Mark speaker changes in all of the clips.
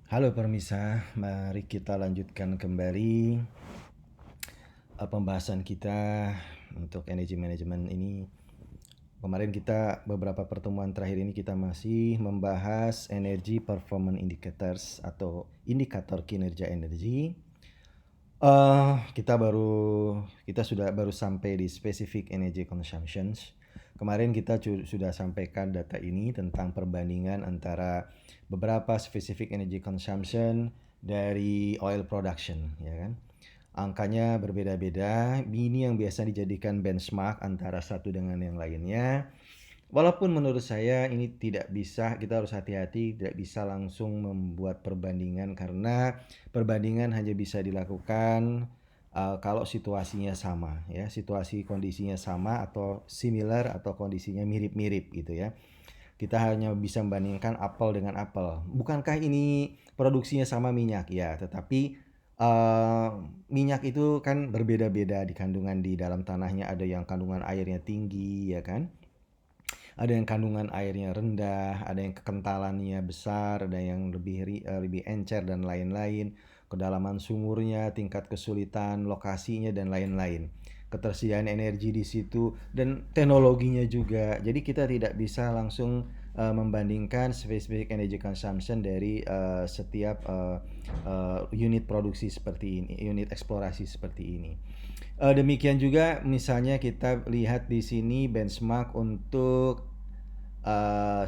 Speaker 1: Halo permisa, mari kita lanjutkan kembali pembahasan kita untuk energy management ini. Kemarin kita beberapa pertemuan terakhir ini kita masih membahas energy performance indicators atau indikator kinerja energi. Kita sudah baru sampai di specific energy consumptions. Kemarin kita sudah sampaikan data ini tentang perbandingan antara beberapa specific energy consumption dari oil production, ya kan? Angkanya berbeda-beda. Ini yang biasa dijadikan benchmark antara satu dengan yang lainnya. Walaupun menurut saya ini tidak bisa, kita harus hati-hati, tidak bisa langsung membuat perbandingan karena perbandingan hanya bisa dilakukan kalau situasinya sama, ya, situasi kondisinya sama atau similar atau kondisinya mirip-mirip gitu ya. Kita hanya bisa membandingkan apel dengan apel. Bukankah ini produksinya sama minyak? Ya, tetapi minyak itu kan berbeda-beda di kandungan di dalam tanahnya. Ada yang kandungan airnya tinggi, ya kan? Ada yang kandungan airnya rendah, ada yang kekentalannya besar, ada yang lebih encer dan lain-lain. Kedalaman sumurnya, tingkat kesulitan, lokasinya dan lain-lain. Ketersediaan energi di situ dan teknologinya juga. Jadi kita tidak bisa langsung membandingkan specific energy consumption dari setiap unit produksi seperti ini, unit eksplorasi seperti ini. Demikian juga misalnya kita lihat di sini benchmark untuk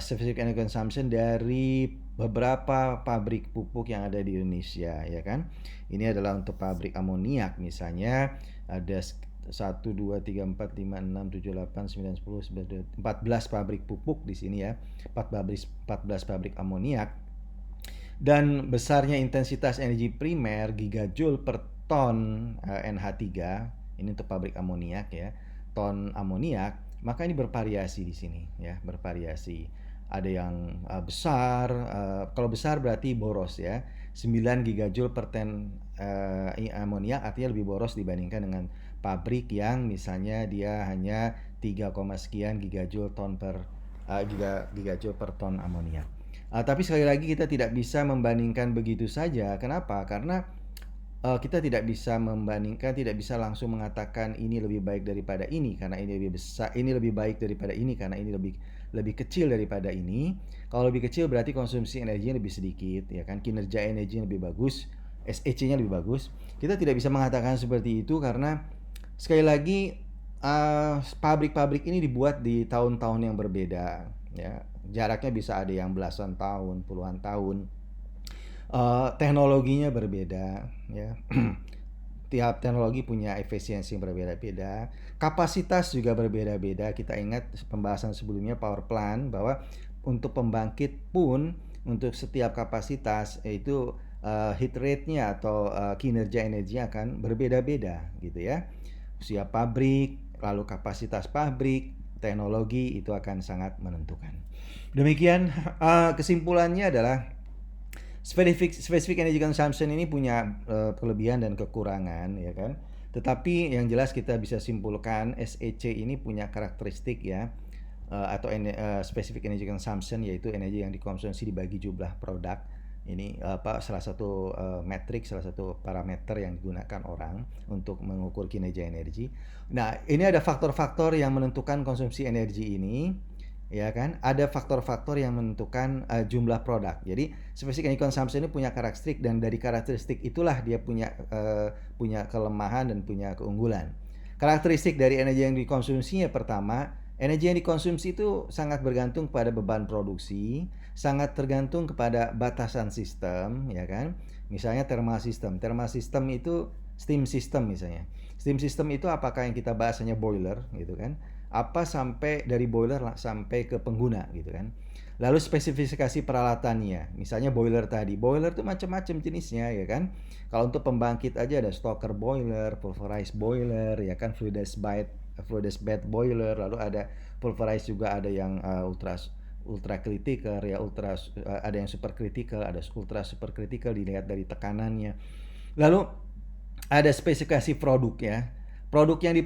Speaker 1: specific energy consumption dari beberapa pabrik pupuk yang ada di Indonesia, ya kan? Ini adalah untuk pabrik amoniak misalnya ada 1, 2, 3, 4, 5, 6, 7, 8, 9, 10, 11, 14 pabrik pupuk di sini ya. 14 pabrik amoniak. Dan besarnya intensitas energi primer gigajoule per ton NH3, ini untuk pabrik amoniak ya, ton amoniak, maka ini bervariasi di sini ya, bervariasi. Ada yang besar, kalau besar berarti boros ya, 9 gigajoule per ton amoniak artinya lebih boros dibandingkan dengan pabrik yang misalnya dia hanya 3, sekian gigajoule gigajoule per ton amoniak. Tapi sekali lagi kita tidak bisa membandingkan begitu saja. Kenapa? Karena kita tidak bisa membandingkan, tidak bisa langsung mengatakan ini lebih baik daripada ini karena ini lebih besar, ini lebih baik daripada ini karena ini lebih kecil daripada ini. Kalau lebih kecil berarti konsumsi energinya lebih sedikit, ya kan? Kinerja energinya lebih bagus, SEC-nya lebih bagus. Kita tidak bisa mengatakan seperti itu karena sekali lagi pabrik-pabrik ini dibuat di tahun-tahun yang berbeda, ya. Jaraknya bisa ada yang belasan tahun, puluhan tahun. Teknologinya berbeda, ya. Tiap teknologi punya efisiensi yang berbeda-beda. Kapasitas juga berbeda-beda. Kita ingat pembahasan sebelumnya power plant bahwa untuk pembangkit pun untuk setiap kapasitas itu heat rate-nya atau kinerja energinya akan berbeda-beda gitu ya. Usia pabrik, lalu kapasitas pabrik, teknologi itu akan sangat menentukan. Demikian kesimpulannya adalah specific energy consumption ini punya kelebihan dan kekurangan, ya kan. Tetapi yang jelas kita bisa simpulkan SEC ini punya karakteristik ya, atau specific energy consumption, yaitu energi yang dikonsumsi dibagi jumlah produk. Ini salah satu metrik, salah satu parameter yang digunakan orang untuk mengukur kinerja energi. Nah, ini ada faktor-faktor yang menentukan konsumsi energi ini, ya kan? Ada faktor-faktor yang menentukan jumlah produk. Jadi specific energy consumption ini punya karakteristik dan dari karakteristik itulah dia punya kelemahan dan punya keunggulan. Karakteristik dari energi yang dikonsumsinya, pertama, energi yang dikonsumsi itu sangat bergantung pada beban produksi, sangat tergantung kepada batasan sistem, ya kan? Misalnya thermal system. Thermal system itu steam system misalnya. Steam system itu apakah yang kita bahas hanya boiler gitu kan? Apa sampai dari boiler sampai ke pengguna gitu kan. Lalu spesifikasi peralatannya, misalnya boiler tadi. Boiler itu macam-macam jenisnya ya kan. Kalau untuk pembangkit aja ada stoker boiler, pulverized boiler ya kan, fluidized bed boiler, lalu ada pulverized juga, ada yang ultra critical ya, ada yang super critical, ada ultra super critical dilihat dari tekanannya. Lalu ada spesifikasi produk ya. Produk yang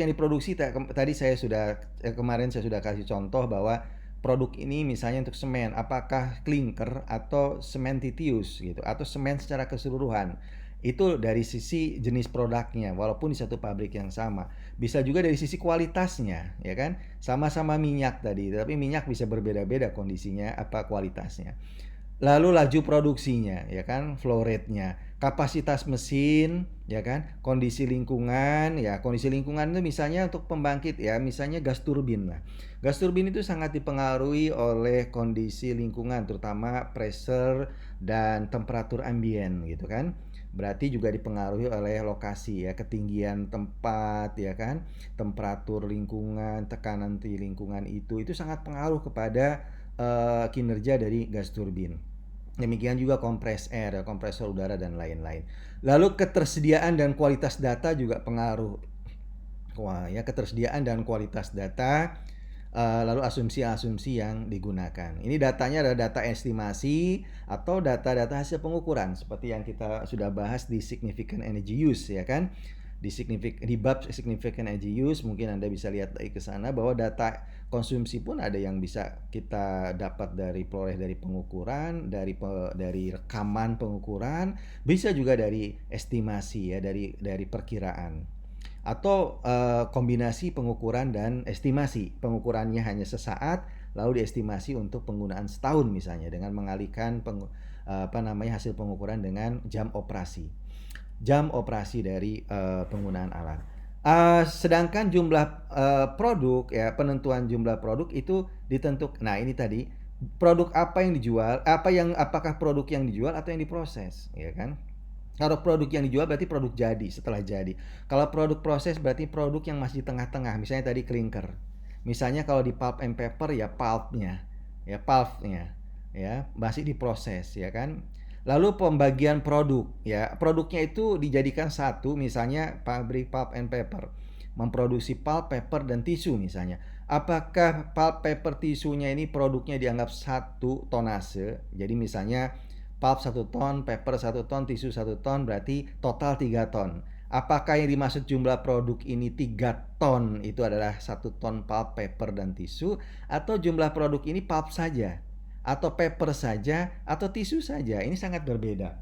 Speaker 1: diproduksi tadi kemarin saya sudah kasih contoh bahwa produk ini misalnya untuk semen, apakah klinker atau sementitious gitu, atau semen secara keseluruhan. Itu dari sisi jenis produknya, walaupun di satu pabrik yang sama. Bisa juga dari sisi kualitasnya, ya kan? Sama-sama minyak tadi, tapi minyak bisa berbeda-beda kondisinya, apa kualitasnya. Lalu laju produksinya, ya kan, flow rate-nya, kapasitas mesin, ya kan, kondisi lingkungan itu misalnya untuk pembangkit ya, misalnya gas turbin lah. Gas turbin itu sangat dipengaruhi oleh kondisi lingkungan, terutama pressure dan temperatur ambien gitu kan. Berarti juga dipengaruhi oleh lokasi ya, ketinggian tempat ya kan, temperatur lingkungan, tekanan di lingkungan itu sangat pengaruh kepada kinerja dari gas turbin. Demikian juga kompres air, kompresor udara dan lain-lain. Lalu ketersediaan dan kualitas data juga pengaruh. Wah, ya ketersediaan dan kualitas data, lalu asumsi-asumsi yang digunakan. Ini datanya adalah data estimasi atau data-data hasil pengukuran seperti yang kita sudah bahas di significant energy use ya kan. Di bab significant energy use mungkin Anda bisa lihat ke sana bahwa data konsumsi pun ada yang bisa kita dapat dari peroleh dari pengukuran, dari rekaman pengukuran, bisa juga dari estimasi ya, dari perkiraan atau kombinasi pengukuran dan estimasi. Pengukurannya hanya sesaat, lalu diestimasi untuk penggunaan setahun misalnya dengan mengalihkan hasil pengukuran dengan jam operasi dari penggunaan alat. Sedangkan jumlah produk ya, penentuan jumlah produk itu ditentukan. Nah, ini tadi produk apa yang dijual, apakah produk yang dijual atau yang diproses, ya kan? Kalau produk yang dijual berarti produk jadi, setelah jadi. Kalau produk proses berarti produk yang masih di tengah-tengah. Misalnya tadi clinker. Misalnya kalau di pulp and paper ya pulpnya, ya masih diproses, ya kan. Lalu pembagian produk, ya produknya itu dijadikan satu, misalnya pabrik pulp and paper memproduksi pulp, paper dan tisu misalnya. Apakah pulp, paper, tisunya ini produknya dianggap satu tonase? Jadi misalnya pulp 1 ton, paper 1 ton, tisu 1 ton, berarti total 3 ton. Apakah yang dimaksud jumlah produk ini 3 ton itu adalah 1 ton pulp, paper, dan tisu, atau jumlah produk ini pulp saja, atau paper saja, atau tisu saja? Ini sangat berbeda.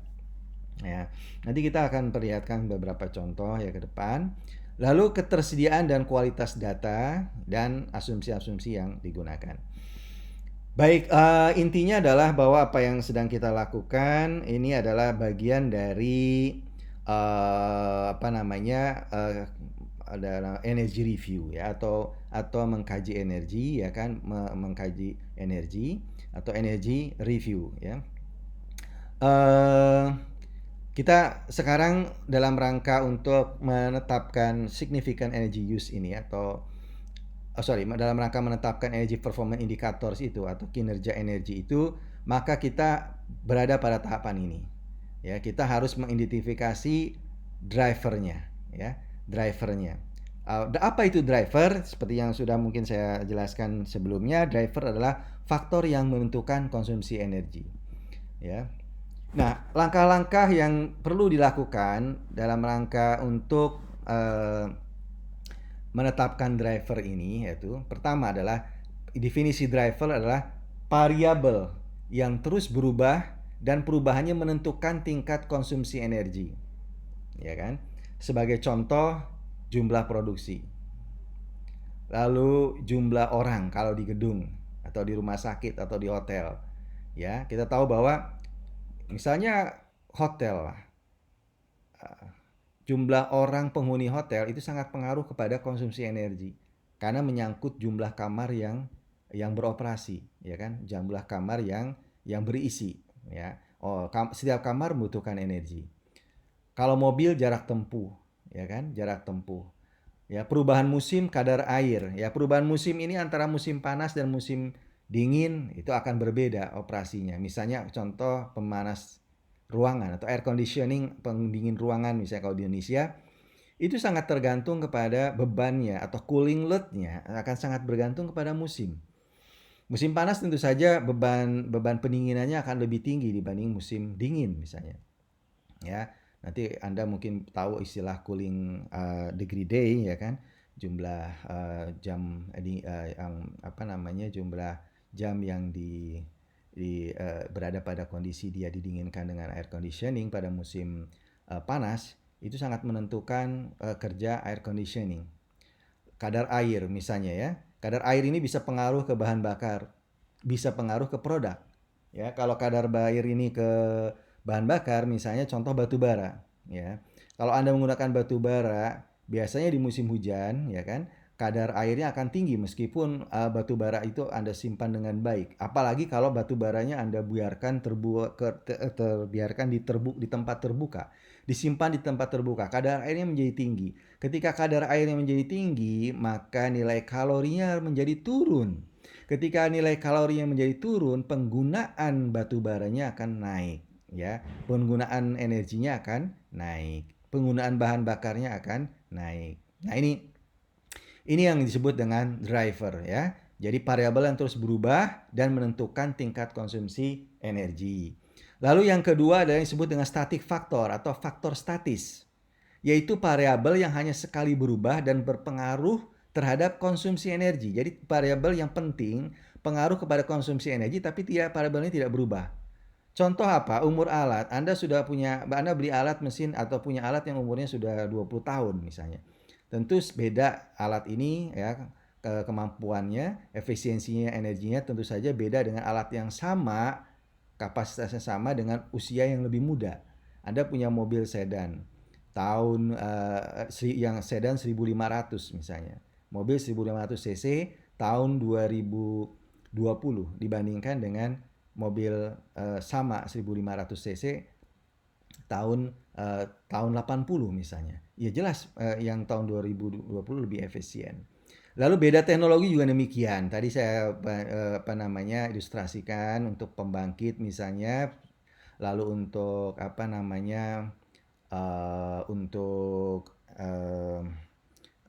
Speaker 1: Ya, nanti kita akan perlihatkan beberapa contoh ya ke depan. Lalu ketersediaan dan kualitas data dan asumsi-asumsi yang digunakan. Baik, intinya adalah bahwa apa yang sedang kita lakukan ini adalah bagian dari adalah energy review ya, atau mengkaji energi ya kan, mengkaji energi atau energy review ya. Eh, Kita sekarang dalam rangka untuk menetapkan significant energy use ini dalam rangka menetapkan energy performance indicators itu atau kinerja energi itu, maka kita berada pada tahapan ini. Ya, kita harus mengidentifikasi drivernya, ya, drivernya. Apa itu driver? Seperti yang sudah mungkin saya jelaskan sebelumnya, driver adalah faktor yang menentukan konsumsi energi. Ya. Nah, langkah-langkah yang perlu dilakukan dalam rangka untuk menetapkan driver ini yaitu pertama adalah definisi driver adalah variabel yang terus berubah dan perubahannya menentukan tingkat konsumsi energi. Ya kan? Sebagai contoh, jumlah produksi. Lalu jumlah orang kalau di gedung atau di rumah sakit atau di hotel. Ya, kita tahu bahwa misalnya hotel lah, jumlah orang penghuni hotel itu sangat pengaruh kepada konsumsi energi karena menyangkut jumlah kamar yang beroperasi, ya kan, jumlah kamar yang berisi, ya. Setiap kamar membutuhkan energi. Kalau mobil jarak tempuh, ya kan, jarak tempuh. Ya, perubahan musim kadar air, ya perubahan musim ini antara musim panas dan musim dingin itu akan berbeda operasinya. Misalnya contoh pemanas ruangan atau air conditioning, pendingin ruangan misalnya kalau di Indonesia, itu sangat tergantung kepada bebannya atau cooling load-nya akan sangat bergantung kepada musim. Musim panas tentu saja beban pendinginannya akan lebih tinggi dibanding musim dingin misalnya. Ya, nanti Anda mungkin tahu istilah cooling degree day ya kan, jumlah jam jumlah jam yang berada pada kondisi dia didinginkan dengan air conditioning pada musim panas, itu sangat menentukan kerja air conditioning. Kadar air misalnya ya, kadar air ini bisa pengaruh ke bahan bakar, bisa pengaruh ke produk. Ya, kalau kadar air ini ke bahan bakar, misalnya contoh batu bara, ya. Kalau Anda menggunakan batu bara, biasanya di musim hujan, ya kan, kadar airnya akan tinggi meskipun batu bara itu Anda simpan dengan baik. Apalagi kalau batu baranya Anda biarkan di tempat terbuka, disimpan di tempat terbuka, kadar airnya menjadi tinggi. Ketika kadar airnya menjadi tinggi, maka nilai kalorinya menjadi turun. Ketika nilai kalorinya menjadi turun, penggunaan batu baranya akan naik, ya. Penggunaan energinya akan naik. Penggunaan bahan bakarnya akan naik. Nah, ini yang disebut dengan driver, ya. Jadi variabel yang terus berubah dan menentukan tingkat konsumsi energi. Lalu yang kedua adalah yang disebut dengan static factor atau faktor statis, yaitu variabel yang hanya sekali berubah dan berpengaruh terhadap konsumsi energi. Jadi variabel yang penting pengaruh kepada konsumsi energi, tapi variabel ini tidak berubah. Contoh apa? Umur alat. Anda beli alat mesin atau punya alat yang umurnya sudah 20 tahun misalnya. Tentu beda alat ini ya, kemampuannya, efisiensinya, energinya tentu saja beda dengan alat yang sama, kapasitasnya sama dengan usia yang lebih muda. Anda punya mobil sedan tahun yang sedan 1500 misalnya. Mobil 1500 cc tahun 2020 dibandingkan dengan mobil sama 1500 cc tahun 80 misalnya. Ya jelas yang tahun 2020 lebih efisien. Lalu beda teknologi juga demikian. Tadi saya ilustrasikan untuk pembangkit misalnya, lalu untuk untuk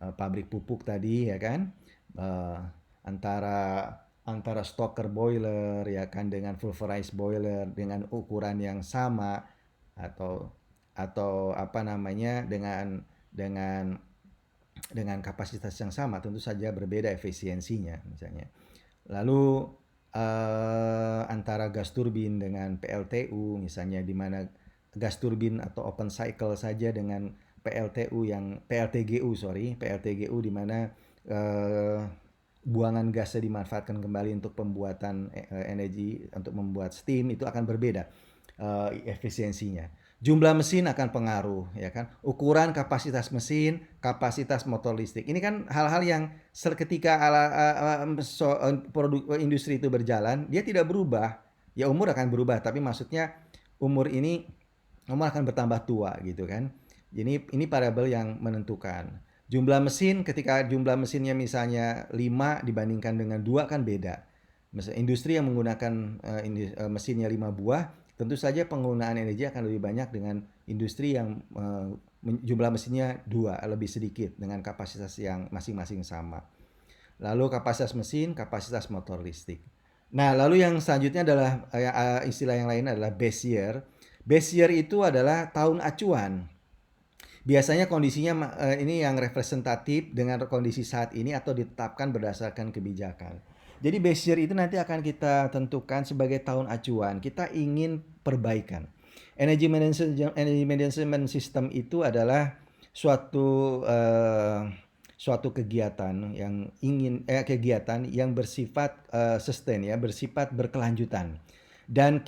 Speaker 1: pabrik pupuk tadi ya kan, uh, antara antara stoker boiler ya kan dengan pulverized boiler dengan ukuran yang sama, atau dengan kapasitas yang sama, tentu saja berbeda efisiensinya misalnya. Lalu antara gas turbin dengan PLTU misalnya, di mana gas turbin atau open cycle saja dengan PLTGU di mana buangan gasnya dimanfaatkan kembali untuk pembuatan energi untuk membuat steam, itu akan berbeda efisiensinya. Jumlah mesin akan pengaruh, ya kan? Ukuran kapasitas mesin, kapasitas motor listrik. Ini kan hal-hal yang ketika produk industri itu berjalan, dia tidak berubah. Ya umur akan berubah, tapi maksudnya umur akan bertambah tua gitu kan. Ini variabel yang menentukan. Jumlah mesin, ketika jumlah mesinnya misalnya 5 dibandingkan dengan 2 kan beda. Misalnya industri yang menggunakan mesinnya 5 buah, tentu saja penggunaan energi akan lebih banyak dengan industri yang jumlah mesinnya 2, lebih sedikit dengan kapasitas yang masing-masing sama. Lalu kapasitas mesin, kapasitas motor listrik. Nah, lalu yang selanjutnya adalah istilah yang lain adalah base year. Base year itu adalah tahun acuan. Biasanya kondisinya ini yang representatif dengan kondisi saat ini atau ditetapkan berdasarkan kebijakan. Jadi base year itu nanti akan kita tentukan sebagai tahun acuan. Kita ingin perbaikan. Energy management system itu adalah suatu kegiatan yang bersifat sustain ya, bersifat berkelanjutan dan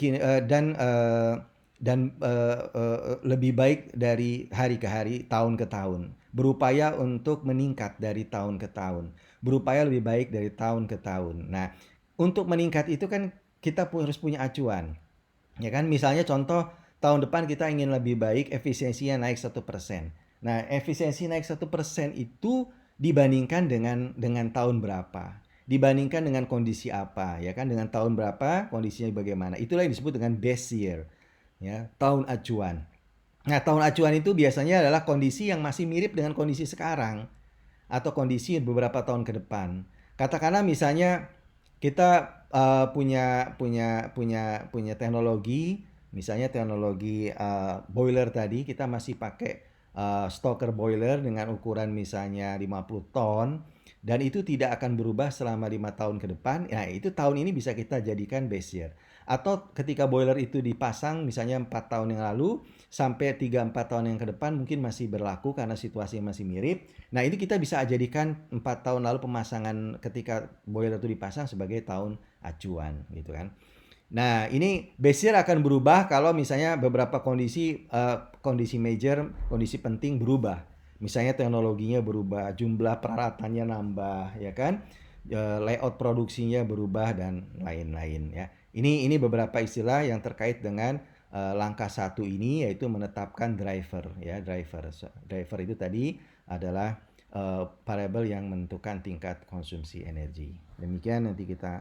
Speaker 1: lebih baik dari hari ke hari, tahun ke tahun. Berupaya untuk meningkat dari tahun ke tahun. Berupaya lebih baik dari tahun ke tahun. Nah, untuk meningkat itu kan kita harus punya acuan. Ya kan, misalnya contoh tahun depan kita ingin lebih baik, efisiensinya naik 1%. Nah, efisiensi naik 1% itu dibandingkan dengan tahun berapa? Dibandingkan dengan kondisi apa? Ya kan, dengan tahun berapa, kondisinya bagaimana? Itulah yang disebut dengan base year. Ya, tahun acuan. Nah, tahun acuan itu biasanya adalah kondisi yang masih mirip dengan kondisi sekarang atau kondisi beberapa tahun ke depan. Katakanlah misalnya kita punya teknologi, misalnya teknologi boiler tadi, kita masih pakai stoker boiler dengan ukuran misalnya 50 ton dan itu tidak akan berubah selama 5 tahun ke depan. Nah, itu tahun ini bisa kita jadikan base year. Atau ketika boiler itu dipasang misalnya 4 tahun yang lalu sampai 3-4 tahun yang ke depan mungkin masih berlaku karena situasi masih mirip. Nah, ini kita bisa jadikan 4 tahun lalu pemasangan ketika boiler itu dipasang sebagai tahun acuan gitu kan. Nah, ini base year akan berubah kalau misalnya beberapa kondisi major, kondisi penting berubah. Misalnya teknologinya berubah, jumlah peralatannya nambah, ya kan? Layout produksinya berubah dan lain-lain ya. Ini beberapa istilah yang terkait dengan langkah satu ini, yaitu menetapkan driver ya, driver. Driver itu tadi adalah variabel yang menentukan tingkat konsumsi energi. Demikian nanti kita